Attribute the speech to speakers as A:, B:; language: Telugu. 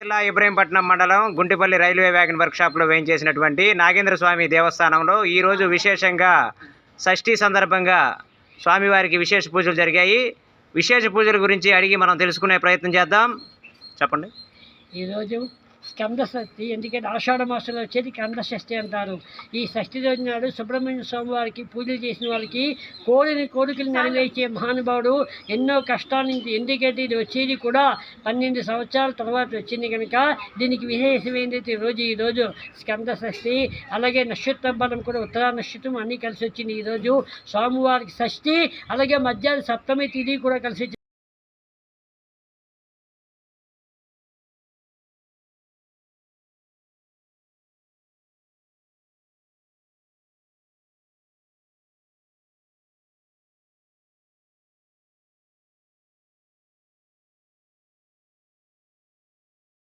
A: జిల్లా ఇబ్రహీంపట్నం మండలం గుంటిపల్లి రైల్వే వ్యాగన్ వర్క్షాప్లో వేయించేసినటువంటి నాగేంద్ర స్వామి దేవస్థానంలో ఈరోజు విశేషంగా షష్ఠి సందర్భంగా స్వామివారికి విశేష పూజలు జరిగాయి. విశేష పూజల గురించి అడిగి మనం తెలుసుకునే ప్రయత్నం చేద్దాం. చెప్పండి.
B: ఈరోజు స్కంద షష్ఠి, ఎందుకంటే ఆషాఢ మాసంలో వచ్చేది కంద షష్ఠి అంటారు. ఈ షష్ఠి రోజు నాడు సుబ్రహ్మణ్య స్వామి వారికి పూజలు చేసిన వాళ్ళకి కోరికలు నెరవేర్చే మహానుభావుడు. ఎన్నో కష్టాల నుంచి, ఎందుకంటే ఇది వచ్చేది కూడా 12 సంవత్సరాల తర్వాత వచ్చింది కనుక దీనికి విశేషమైనది ఈరోజు స్కంద షష్ఠి. అలాగే నక్షత్ర బలం కూడా ఉత్తరా నక్షత్రం అన్నీ కలిసి వచ్చింది ఈరోజు స్వామివారికి షష్ఠి. అలాగే మధ్యాహ్నం సప్తమి తిథి కూడా కలిసి వచ్చింది.